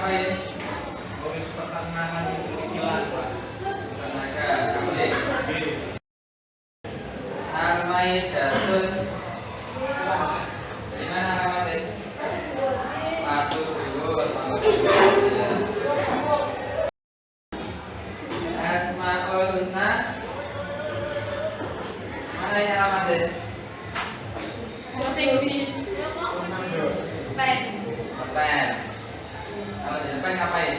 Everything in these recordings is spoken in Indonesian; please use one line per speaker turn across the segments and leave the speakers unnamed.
ngapain?
Komisi Pertanahan Kilang, Pak.
Tenaga, kambing. Al-Maidatun. Di mana alamatnya? Patu Dulur, ya. Asmaul Husna. Mana ini alamatnya? Pen. Kalau di depan ngapain?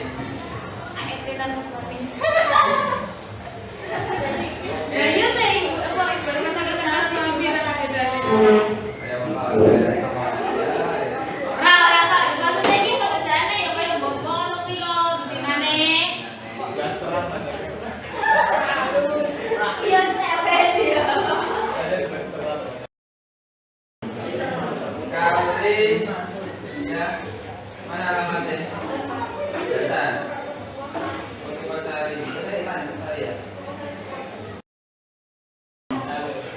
Kauri, ya, mana alamatnya? Dasar. Putri ya.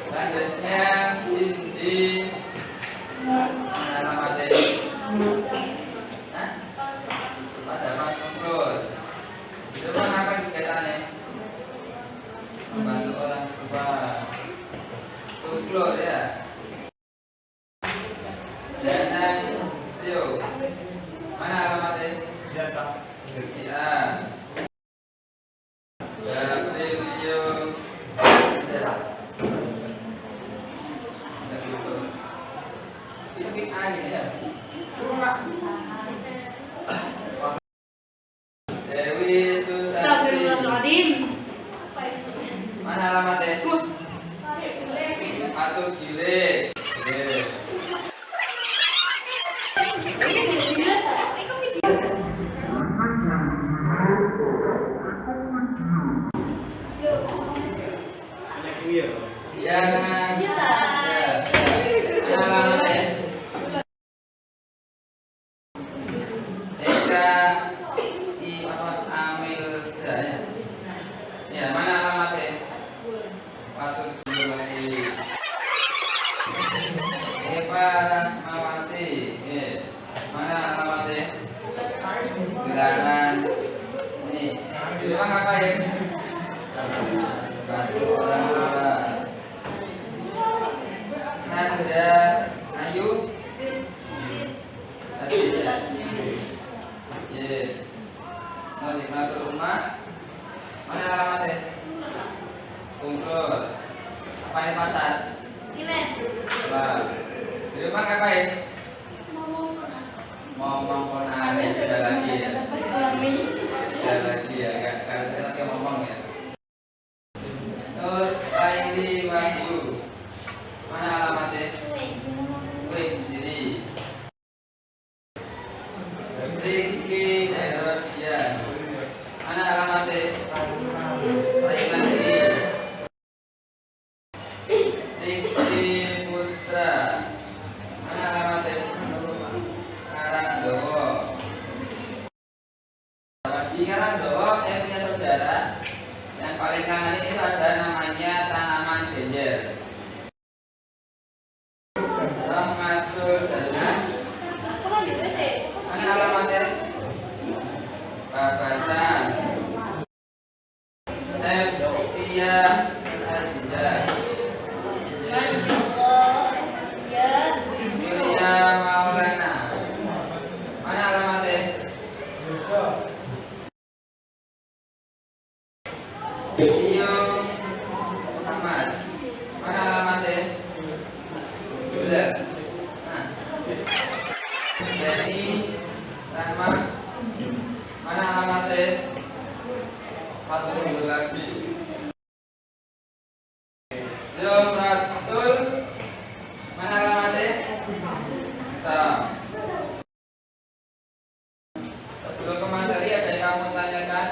Selanjutnya Cindy, mana alamatnya? Hah? Pada Mas Kumpul. Itu apa kegiatannya? Membantu orang tua. Kumpul ya. Jangan Tio. Mana alamatnya?
Jatah.
Kerjaan. Gabrielio. Ini angin ya. Dewi Susati. Mana alamatnya? Patu Gile. Yang ya, mana alamatnya? Patu Gile lagi. Eva Rahmawati. Mana alamatnya? Bilangan. Ini. Di rumah ngapain? Bantu orang tua. Nanda Ayu. Tadi ya. Mau dibantu rumah. Mana alamatnya? Kumpul. Apa ini pasar? Wah. Di rumah ngapain? Mau ngomong sudah lagi ya. Sudah lagi ya. Karena saya lagi ngomong ya. Nur Aini Wahyu. Mana alamatnya? Wih, sendiri. Riki Herodian. Mana alamatnya? Raiman sendiri. Riki Putra. Mana alamatnya? Karangdowo. Di Karangdowo saya punya saudara yang paling kanan itu ada namanya tanaman genjer. Rahmatul Hasan. Mana alamatnya? Babatan. Septia Aziza. Yulia Maulana. Mana alamatnya? Tio Muhammad. Mana alamatnya? Julia. Nah. Jadi Rahma. Mana alamatnya? Fatul lagi. Zomratul. Mana alamatnya? Sam. Sebelum ke materi ada yang kamu tanyakan?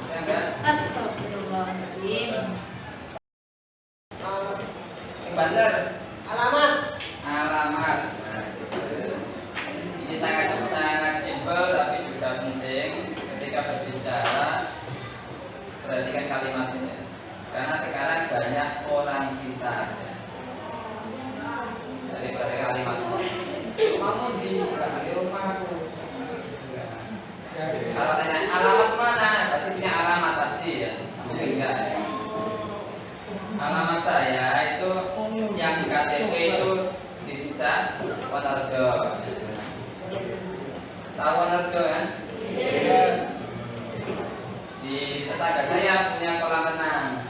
Ya enggak?
Astagfirullahaladzim.
Yang bandar?
Alamat.
Alamat. Nah, ini sangat simpel tapi juga penting ketika berbicara. Perhatikan kalimatnya. Karena sekarang banyak orang pintar. kamu di rumahku. Kalau tanya alamat mana, pasti punya alamat pasti ya. Mungkin enggak ya. Alamat saya itu yang di KTP itu di desa Wonorejo. Tahu Wonorejo kan? Di tetangga saya punya kolam renang.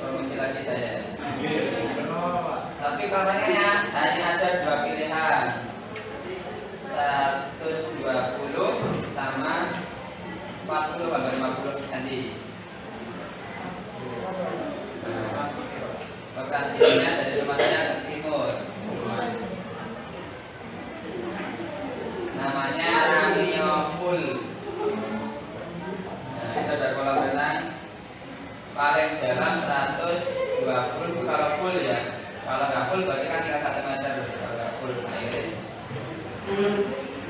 Promosi lagi saya. Tapi kolamnya hanya ada 2 pilihan. 120 sama 40 atau 50 cm. Lokasinya dari rumah saya ke timur. Namanya Ramio Pool. Nah, itu ada kolam renang paling dalam 120 kalau full ya. Kalau nggak full berarti kan tinggal 1 meter. Kalau nggak full airnya.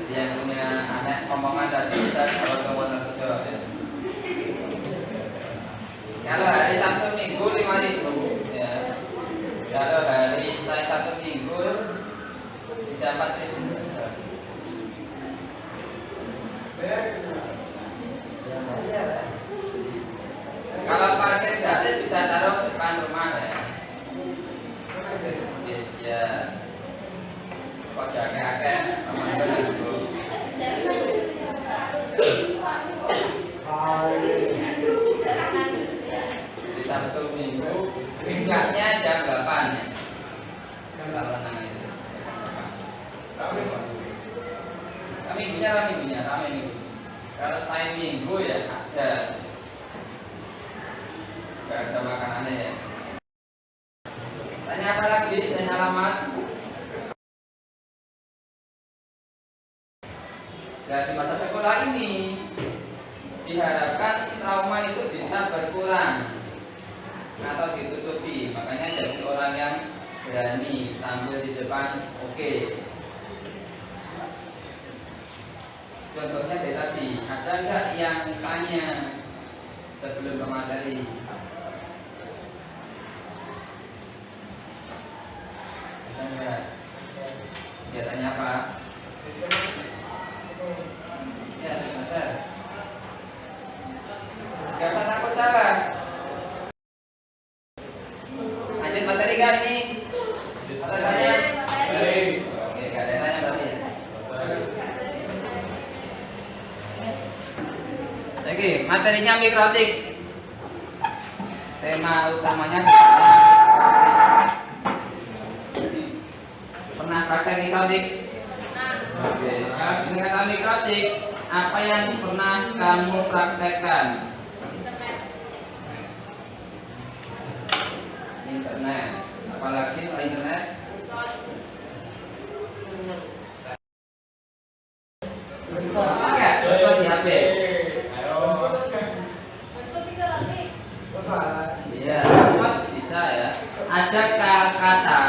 Yang punya anak omongan tadi bisa kalau ke Wonorejo ya. Kalau hari Sabtu Minggu 5.000 ya. Kalau hari Sabtu Minggu bisa 4.000. Kalau parkir gratis bisa taruh depan rumah ya. Ya. Kok jaga-jaga teman-teman itu. Di Sabtu Minggu minggunya jam 8 ya. Kalau renang itu. Minggunya. Kalau time minggu ya ada. Gak ada makanannya ya. Tanya apa lagi? Tanya alamat. Nah, di masa sekolah ini diharapkan trauma itu bisa berkurang atau ditutupi. Makanya jadi orang yang berani tampil di depan. Oke. Contohnya dari tadi, ada nggak yang tanya sebelum ke materi? Ada nggak? Dia tanya apa? Ya, benar. Gak usah takut salah. Lanjut materi kan ini? Ada tanya? Oke, gak ada tanya berarti ya. Oke, materinya mikrotik. Tema utamanya pernah praktek mikrotik? Oke, dengan mikrotik, apa yang pernah kamu praktekkan? Internet. Apalagi internet? Enggak, terus di HP. Iya, bisa ya. Ada kata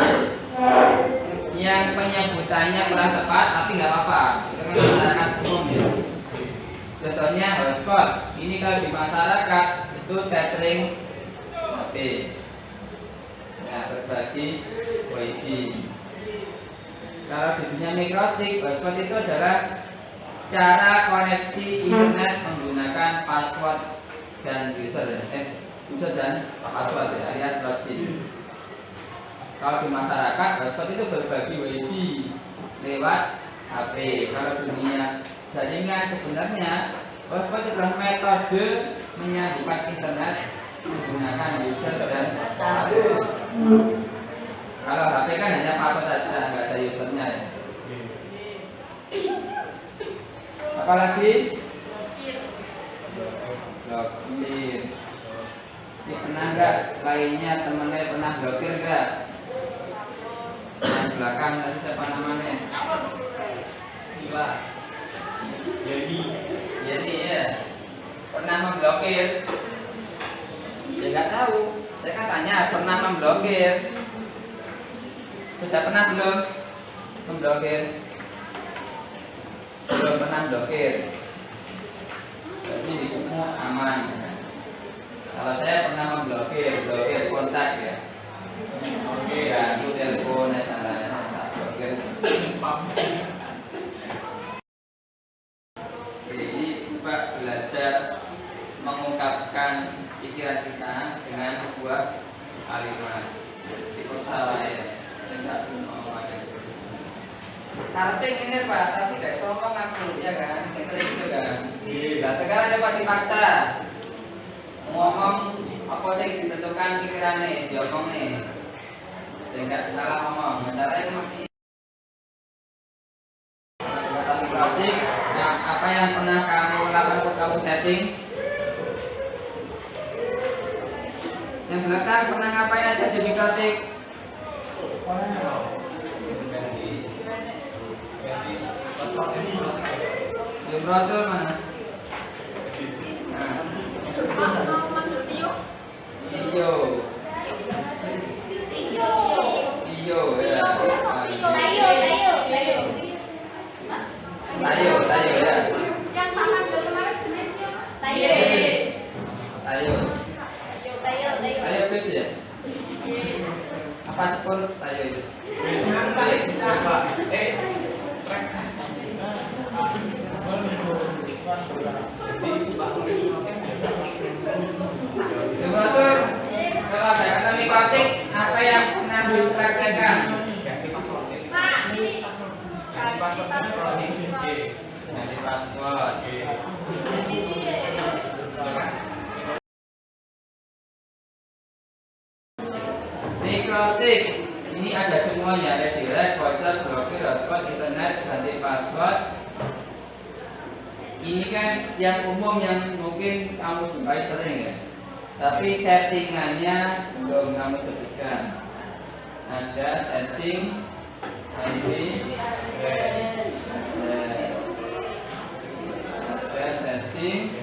yang penyebutannya kurang tepat, tapi nggak apa-apa. Itu kan masyarakat umum ya. Contohnya hotspot. Ini kalau di masyarakat itu tethering HP. Nah, berbagi WiFi. Kalau di dunia mikrotik, hotspot itu adalah cara koneksi internet menggunakan password dan user dan password ya, alias login. Kalau di masyarakat, hotspot itu berbagi WiFi lewat HP. Kalau dunia jaringan sebenarnya, hotspot adalah metode menyambungkan internet menggunakan user dan password. Kalau HP kan hanya password saja, nggak ada usernya ya. Apalagi? Blokir. Ini pernah nggak? Lainnya temennya pernah blokir nggak? Yang belakang tadi siapa namanya? Gila. Jadi ya. Pernah memblokir? Ya nggak tahu. Saya kan tanya pernah memblokir. Sudah pernah belum memblokir? Belum pernah blokir. Jadi di buku aman. Kalau saya pernah memblokir, blokir kontak ya. Ganggu telepon, salah blokir. Jadi coba belajar mengungkapkan pikiran kita dengan sebuah kalimat. Ikut salah ya, tidak ngomong aja. Karting ini Pak, tapi tidak ngomong aku ya kan, sering itu kan. Nah sekarang coba dipaksa ngomong apa sih ditentukan pikirannya, diomong nih. Tidak salah ngomong, caranya masih. Project, nah, apa yang pernah kamu lakukan untuk kamu setting? Yang belakang pernah ngapain aja di mikrotik? Jumrotul mana? Nah. Iyo ya. Tayo ya.
Yang makan kemarin jenisnya tayo.
Tayo bis ya. Apa pun tayo itu. Jumrotul, kalau ada kata mikrotik, apa yang pernah dipraktekkan? Ganti password. Mikrotik ini ada semuanya, ada direct, voucher, blokir, hotspot, internet, ganti password. Ini kan yang umum yang mungkin kamu jumpai sering ya. Tapi settingannya belum kamu sebutkan. Ada setting ID, ada setting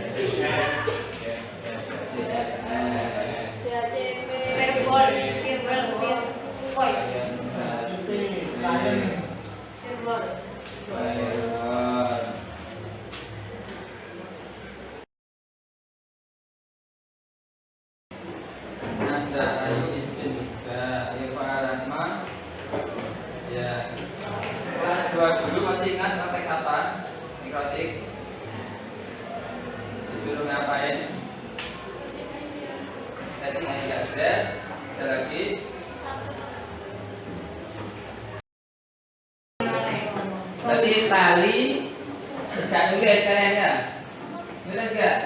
ada ayo izin juga ayo Pak Rahma ya. Kelas 2 dulu masih ingat praktek apa? Mikrotik disuruh ngapain? Setting ID address. Ada lagi berarti tali tidak nulis kalian ya? Nulis gak?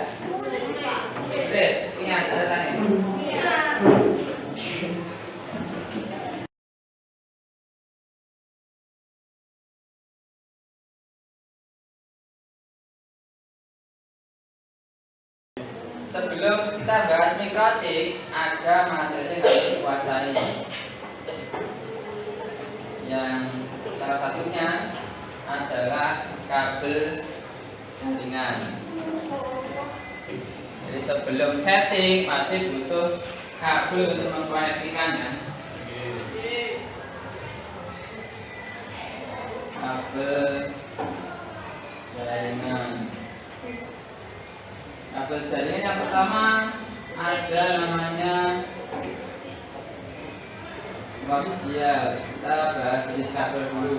Nulis, ingat ada tanya. Sebelum kita bahas mikrotik, ada materi yang harus dikuasai. Yang salah satunya adalah kabel jaringan. Jadi sebelum setting pasti butuh kabel untuk mengkoneksikan ya. Kabel jaringan. Kabel jaringan yang pertama ada namanya koaksial. Kita bahas jenis kabel dulu.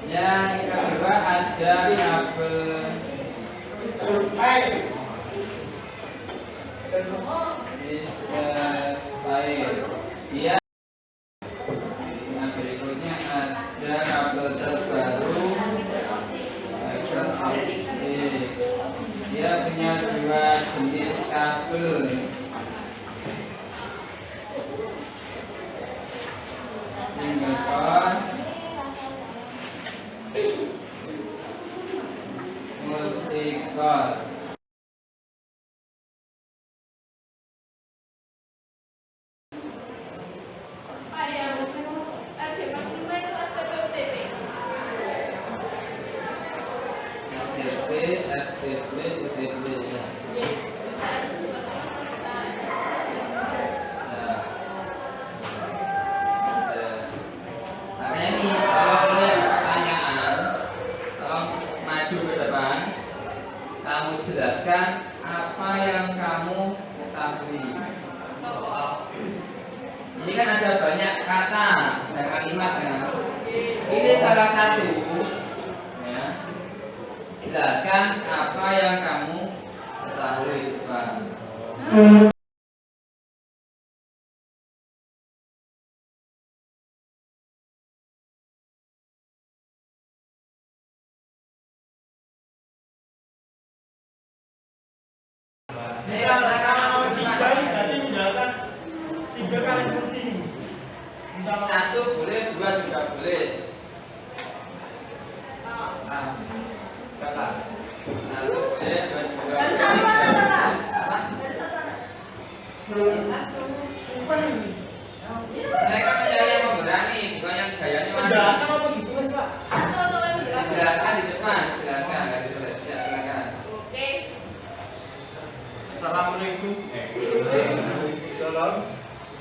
Yang kedua ada kabel air. Dia yang berikutnya ada kabel terbaru. Dia punya dua jenis kabel. Single core, multi core. FTP, UTP ya. Makanya ini kalau punya pertanyaan, tolong maju ke depan. Kamu jelaskan apa yang kamu ketahui. Ini kan ada banyak kata kata dan kalimat ya. Ini salah satu ya. Jelaskan apa yang kamu ketahui, Pak. Ini kalau rekaman
Tiga ini tadi menjelaskan 3 kali seperti ini. Misalnya
satu boleh, dua juga boleh. Nah, berapa? Satu boleh, dua juga boleh. Apa? Satu. Mereka mencari yang memberani, bukan yang gayanya maju.
penjelasan apa gitu mas Pak?
Jelaskan di depan, jelaskan nggak ditulis. Ya, silakan.
Assalamualaikum. Salam.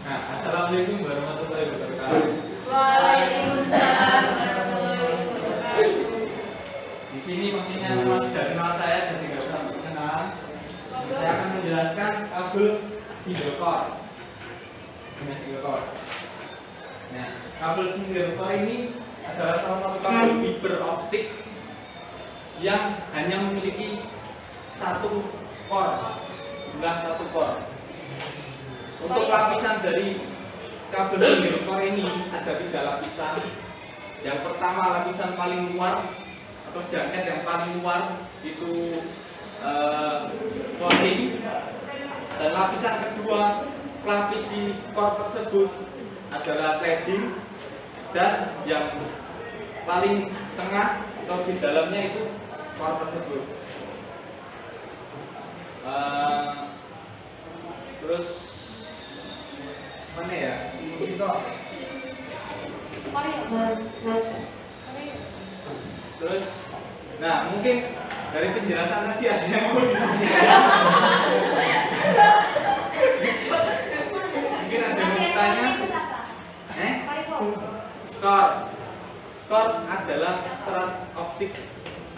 Nah, assalamualaikum warahmatullahi wabarakatuh.
Waalaikumsalam warahmatullahi wabarakatuh.
Di sini maksudnya mas dari nama saya dan tidak usah perkenalan. Saya akan menjelaskan kabel single core. Ini single core. Nah, kabel single core ini adalah salah satu kabel fiber optik yang hanya memiliki satu core, jumlah satu core. Untuk lapisan dari kabel single core ini ada 3 lapisan. Yang pertama lapisan paling luar atau jaket yang paling luar itu clothing, dan lapisan kedua pelapisi core tersebut adalah cladding, dan yang paling tengah atau di dalamnya itu core tersebut. Terus mana ya? Terus, nah mungkin dari penjelasan tadi ada yang mau mungkin ada yang mau tanya. Core adalah serat optik,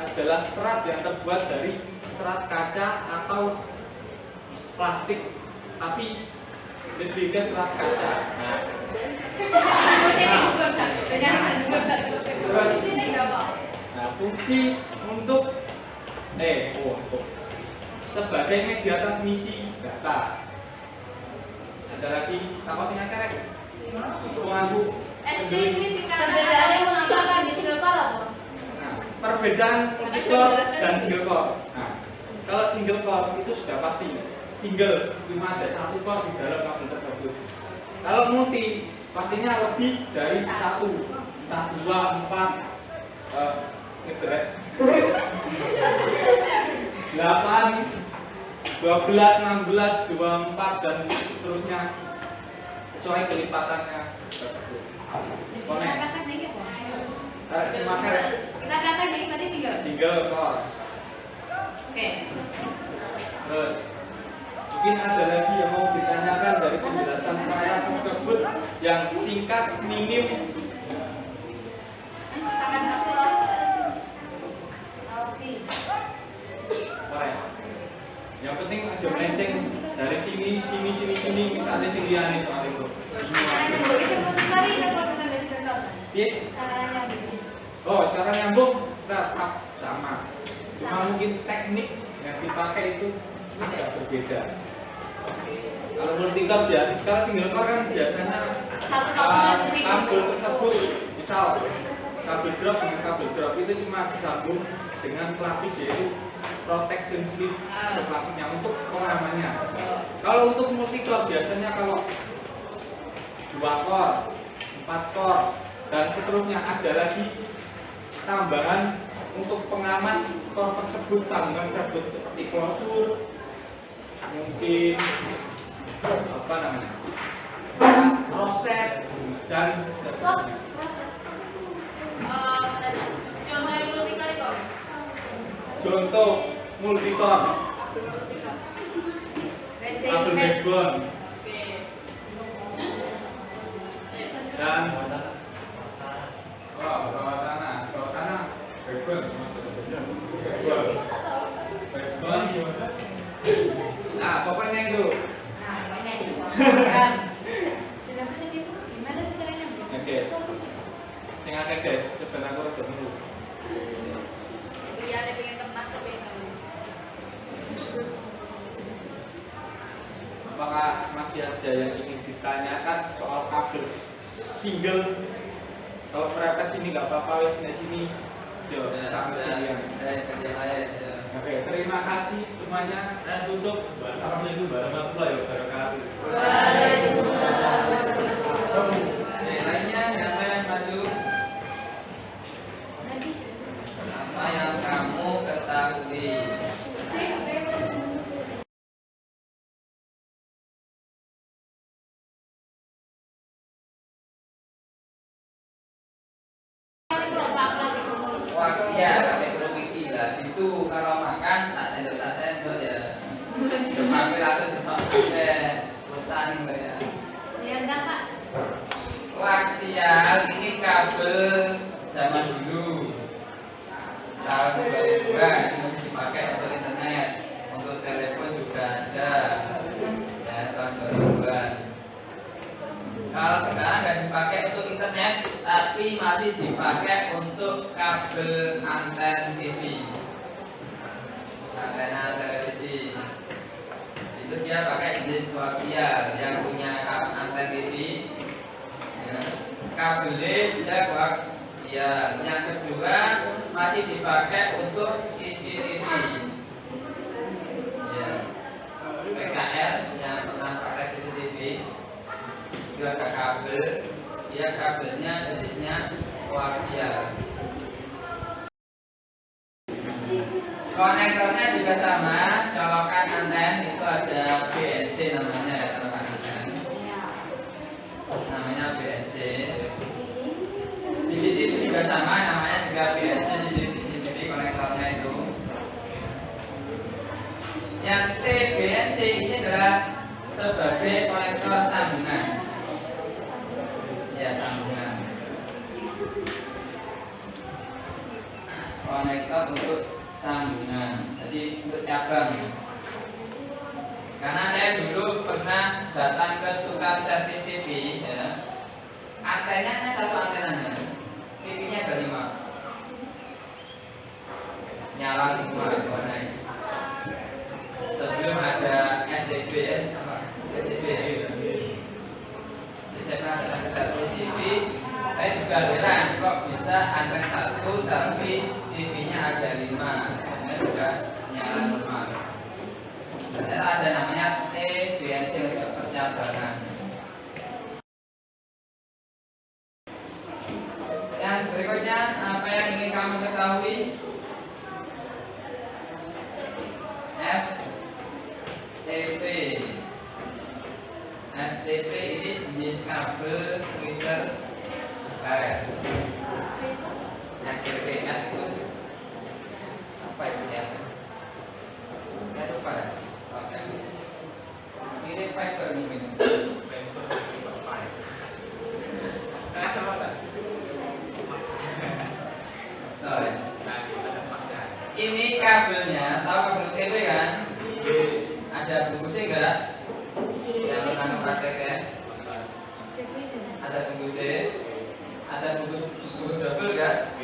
adalah serat yang terbuat dari serat kaca atau plastik, tapi lebih ke serat kaca. Nah, fungsi untuk sebagai media transmisi data. Ada lagi apa sih kerek? Untuk mengaku
Perbedaannya mengatakan di single core apa?
Nah, perbedaan multicore dan single core. Nah, kalau single core itu sudah pasti single, cuma ada satu core di dalam kabel tersebut. Kalau multi, pastinya lebih dari satu, entah 2, 4, ngebrek 8, 12, 16, 24 dan seterusnya sesuai kelipatannya tersebut.
Kita katakan ini apa?
Cuma kerek
Kita katakan ini tadi
single core.
Oke.
Terus, mungkin ada lagi yang mau ditanyakan dari penjelasan saya tersebut yang singkat, minim.
Tangan aku.
Boleh. Yang penting aja melenceng dari sini, misalnya sini aneh soal itu. Iya. Oh, cara nyambung tetap sama. Cuma mungkin teknik yang dipakai itu agak berbeda. Kalau multicore ya, kalau single core kan biasanya kabel tersebut, misal kabel drop dengan kabel drop itu cuma disambung dengan pelapis, yaitu protection slip pelapisnya untuk pengamannya. Kalau untuk multicore biasanya kalau 2 core, 4 core dan seterusnya ada lagi tambahan untuk pengaman core tersebut, sambungan tersebut seperti klosur, mungkin apa namanya, roset dan seterusnya. Contoh multicore, kabel backbone dan bawah tanah backbone. Nah, pokoknya itu.
Tidak bisa gitu. Gimana sih caranya?
akeh guys, coba aku rada dulu.
Iya, ada pengen tenang tapi
Apakah masih ada yang ingin ditanyakan soal kabel single? Kalau merepet sini nggak apa-apa, wes di sini. Yo, sampai sini ya.
Kerja lain.
Oke, terima kasih semuanya. Dan tutup. Assalamualaikum warahmatullahi wabarakatuh.
Waalaikumsalam.
Oke, lainnya siapa yang maju? Apa yang kamu ketahui? Koaksial, kayak berwiki lah. Itu kalau makan tak sendok ya. Cuma langsung sampai hutan ya.
Ya enggak, Kak.
Koaksial ini kabel zaman dulu. Tahun 2000-an ini masih dipakai untuk internet, untuk telepon juga ada. Ya, tahun 2000-an. Kalau sekarang nggak dipakai untuk internet, tapi masih dipakai untuk kabel anten TV, antena televisi. Itu dia pakai jenis koaksial yang punya anten TV. Ya. Kabelnya juga koaksial. Yang kedua masih dipakai untuk CCTV. Ya. PKR yang pernah pakai CCTV. Itu ada kabel, dia kabelnya jenisnya koaksial. Konektornya juga sama, colokan anten itu ada BNC namanya ya, colokan anten. Namanya BNC. CCTV juga sama, namanya juga BNC, CCTV konektornya itu. Yang TBNC ini adalah sebagai konektor sambungan. Ya, sambungan. Konektor untuk sambungan. Jadi untuk cabang. Karena saya dulu pernah datang ke tukang servis TV, ya. Antenanya satu antenanya, TV-nya ada 5. Nyala semua warnanya. Sebelum ada SDB ya, apa? SDB ya. Saya pernah datang ke servis TV, saya juga heran kok bisa anten 1 tapi TV-nya ada 5, ini juga nyala normal. Ternyata ada namanya TBNC untuk percabangan. Yang berikutnya, apa yang ingin kamu ketahui? FTP. FTP ini jenis kabel Twitter karet. FTP itu apa itu ya? Saya lupa ya. Oke. Ini fiber mungkin. Sorry. Ini kabelnya, tahu kabel TV kan? Ada bungkusnya enggak? Yang pernah praktek ya? Ada bungkusnya, ada bungkus double enggak?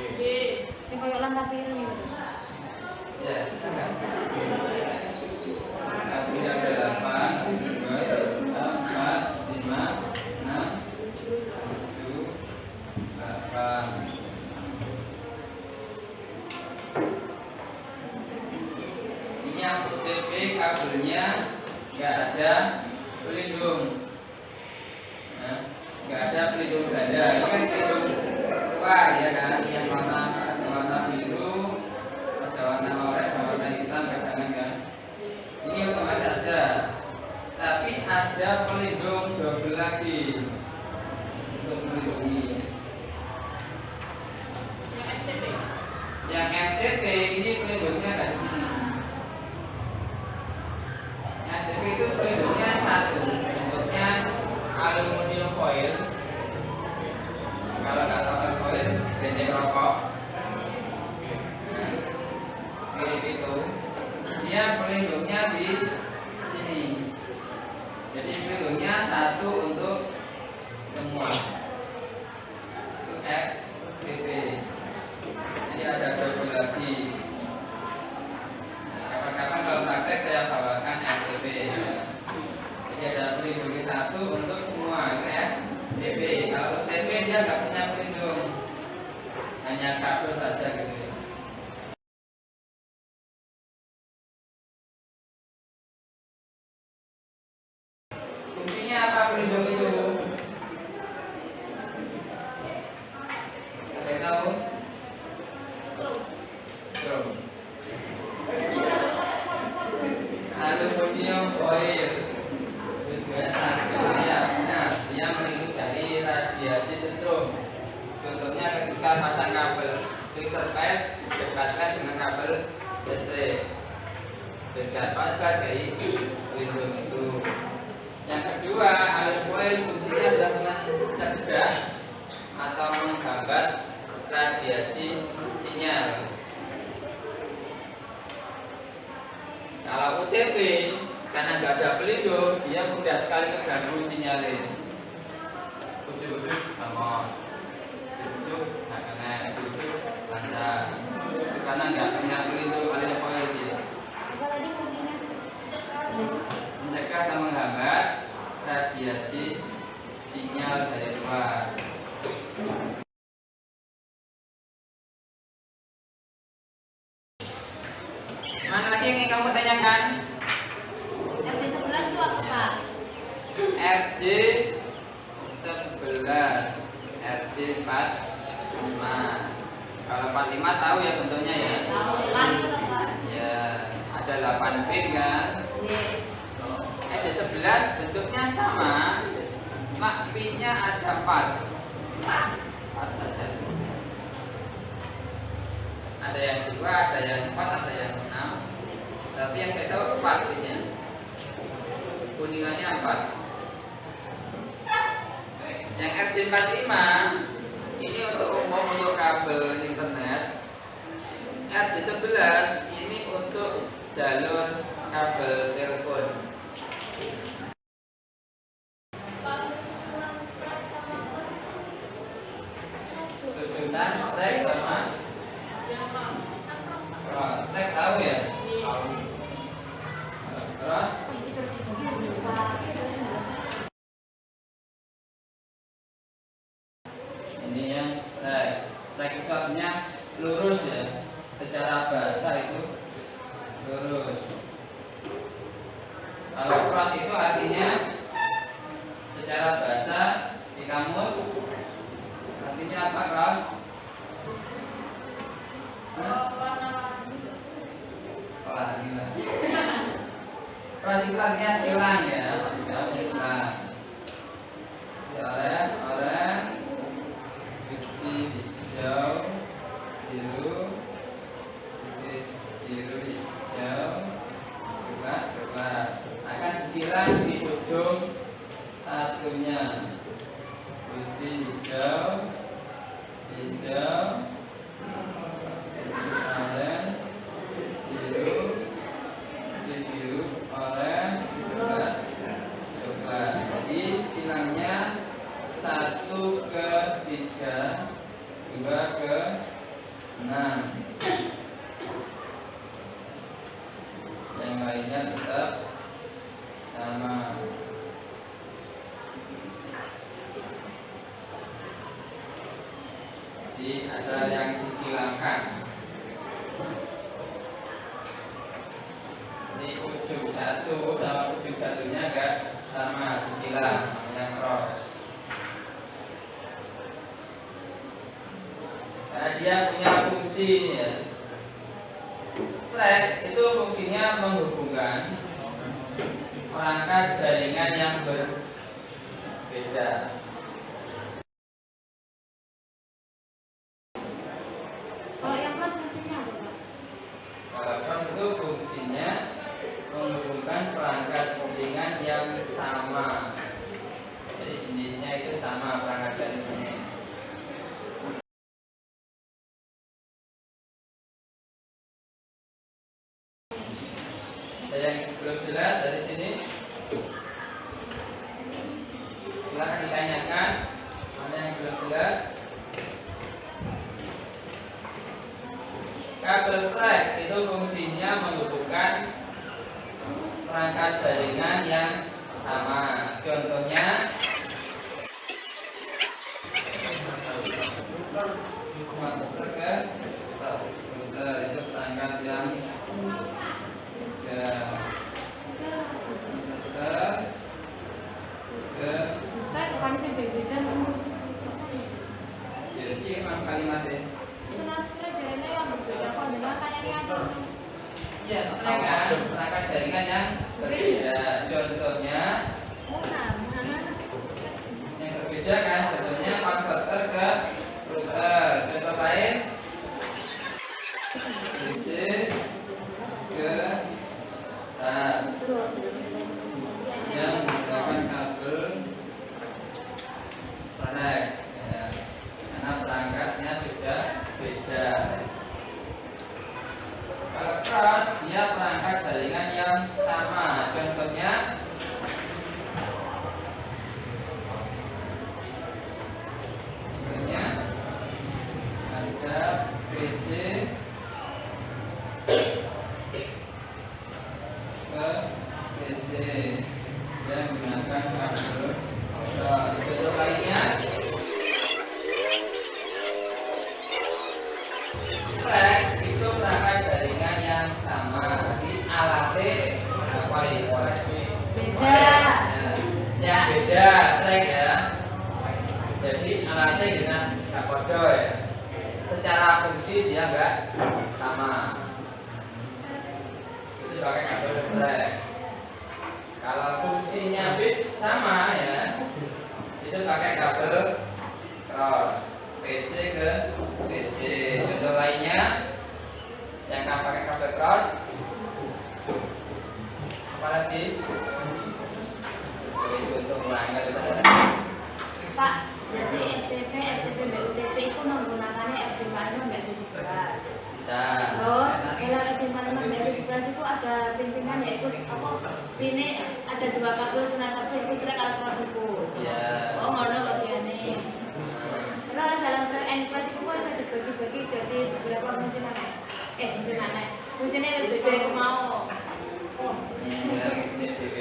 Sing koyo lantai biru nih.
Ya, kan? Kabelnya ada 8, 2, 4, 5, 6, 7, 8. Ini yang FTP kabelnya nggak ada pelindung, nggak ada pelindung ganda. Ini kan pelindung luar ya kan, yang warna biru, ada warna oranye, warna hitam kadang kan. Ini otomatis ada, tapi ada pelindung double lagi untuk melindungi. Yang FTP ini pelindungnya nggak di sini. FTP itu pelindungnya satu, bentuknya aluminium foil. Kalau nggak tahu aluminium foil, bendeng rokok. Mirip itu. Dia pelindungnya di sini. Jadi pelindungnya satu untuk semua. Itu FTP. dia nggak punya pelindung, hanya kabel saja gitu ya. Fungsinya apa pelindung itu? Ada yang tahu? Strom. Aluminium foil. Tujuannya satu ya, benar. Dia melindungi dari radiasi setrum. Contohnya ketika pasang kabel filter pipe dekatkan dengan kabel listrik. Bebaskan dari pelindung itu. Yang kedua, aluminium foil fungsinya adalah mencegah atau menghambat radiasi sinyal. Kalau UTP karena nggak ada pelindung, dia mudah sekali terganggu sinyalnya. Ujuk-ujuk sama, ujuk nggak kena, ujuk lancar. Karena nggak punya pelindung aluminium foil dia. Mencegah atau menghambat radiasi sinyal dari luar. Mana lagi yang ingin kamu tanyakan?
RJ11 itu apa, Pak?
RJ11, RJ45. Kalau 45 tahu ya bentuknya ya?
Tahu, kan itu apa?
Ya, ada 8 pin kan? RJ11 bentuknya sama, mak pinnya ada 4. 4 saja. Ada yang 2, ada yang 4, ada yang 6. Tapi yang saya tahu 4 pinnya. Kuningannya 4. Yang RJ45 ini untuk umum untuk kabel internet. RJ11 ini untuk jalur kabel telepon. Susunan strek sama cross. Strek tahu ya? Cross ini yang strek. Strek itu artinya lurus ya. Secara bahasa itu lurus. Kalau cross itu artinya secara bahasa di kamus artinya apa cross? Cross itu artinya silang ya, silang. Oranye, putih, hijau, biru, putih, biru, hijau, coklat. Akan disilang di ujung satunya. Putih, hijau, oranye, biru, biru, oranye, coklat. Jadi silangnya 1 ke 3, 2 ke 6. Yang lainnya tetap sama. Jadi ada yang disilangkan. Ini ujung satu sama ujung satunya enggak sama, disilang, namanya cross. Karena dia punya fungsi ya. Strek itu fungsinya menghubungkan perangkat jaringan yang berbeda.
Kalau yang cross fungsinya apa, Pak?
Kalau cross itu fungsinya menghubungkan perangkat jaringan yang sama. Jadi jenisnya itu sama perangkat jaringannya. Ada yang belum jelas dari sini? Silakan ditanyakan. Ada yang belum jelas? Kabel strek itu fungsinya menghubungkan perangkat jaringan yang sama. Contohnya konverter ke router, itu perangkat yang konverter ke. Jadi emang kalimatnya ya setelah kan perangkat jaringan yang berbeda. Contohnya yang berbeda kan, contohnya konverter ke router. Contoh lain DC ke RAM yang menggunakan kabel flex ya, karena perangkatnya sudah beda. Kalau cross dia perangkat jaringan yang sama. Contohnya ada PC ke PC yang menggunakan kabel cross. Contoh lainnya flex itu perangkat jaringan yang sama di alatnya apa ya?
Beda.
Yang beda flex ya. Jadi alatnya dengan kapodo ya. Secara fungsi dia enggak sama. Itu pakai kabel flex. Kalau fungsinya sama ya, itu pakai kabel cross. PC ke PC. Contoh lainnya yang pakai kabel cross apalagi itu untuk melanggar
Pak, jadi STP, FTP, BUTP itu menggunakannya FD56 BT11.
bisa.
Terus kalau FD56 BT11 itu ada pimpinan yaitu apa? Ini ada dua kabel sinar kabel itu kira kalau cross itu.
Ya.
Oh, ngono bagiannya. Terus dalam style N plus itu bisa dibagi-bagi jadi beberapa mesin aneh. Mesin aneh. Mesinnya harus beda yang mau.
Yang ini DW.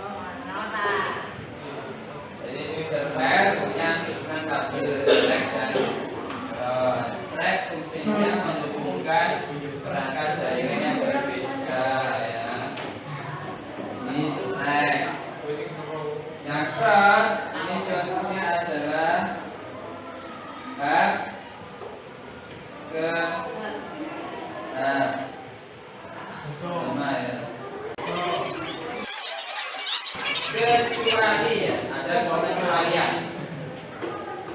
Oh, nota.
Jadi user file punya susunan kabel flex dan flex fungsinya menghubungkan perangkat jaringan yang berbeda ya. Ini flex. Yang cross ini contohnya adalah hub ke hub sama ya. Kecuali ya, ada pengecualian,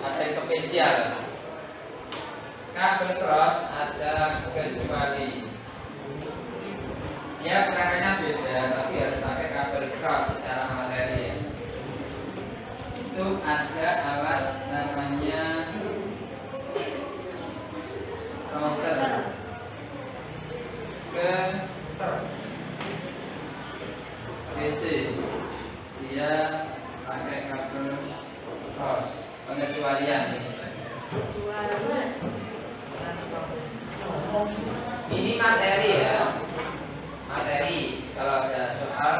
ada yang spesial. Kabel cross ada kecuali. Ya perangkatnya beda, tapi harus pakai kabel cross secara materi ya. Itu ada alat namanya router ke PC. Dia pakai kabel cross. Pengecualian ini. Ini materi ya. Materi. Kalau ada soal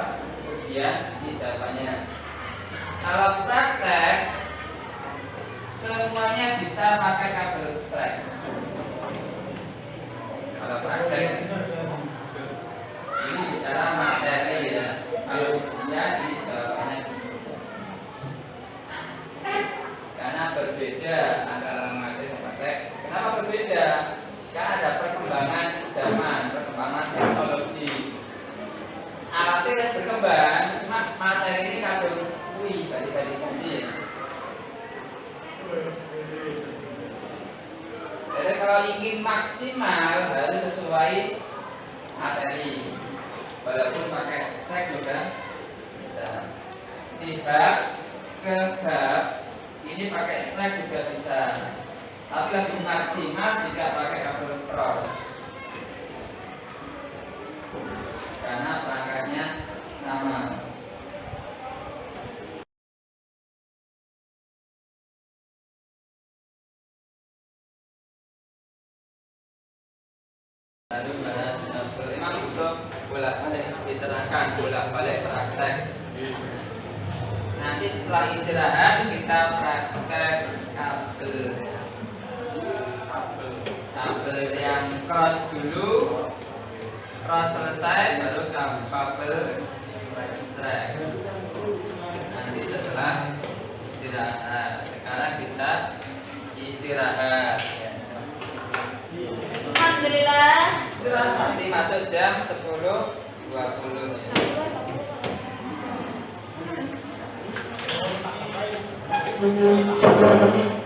ujian ini jawabannya. Kalau praktek semuanya bisa pakai kabel flex. Kalau praktek ini bicara materi ya. Kalau ujian ini jawabannya karena berbeda antara materi dan praktek. Kenapa berbeda? Karena ada perkembangan zaman, perkembangan teknologi. Alatnya harus berkembang, cuma materi ini kabel kui tadi fungsi. Jadi kalau ingin maksimal harus sesuai materi. Walaupun pakai flex juga bisa. Di hub ke hub ini pakai flex juga bisa. Tapi lebih maksimal jika pakai kabel cross. Karena perangkatnya sama. Lalu bahas memang untuk bolak-balik diterangkan, bolak-balik praktek. Nanti setelah istirahat kita praktek kabel. cross dulu, cross selesai baru kabel extract. Nanti setelah istirahat, sekarang bisa istirahat ya.
Alhamdulillah.
Nanti masuk jam 10.20 ya.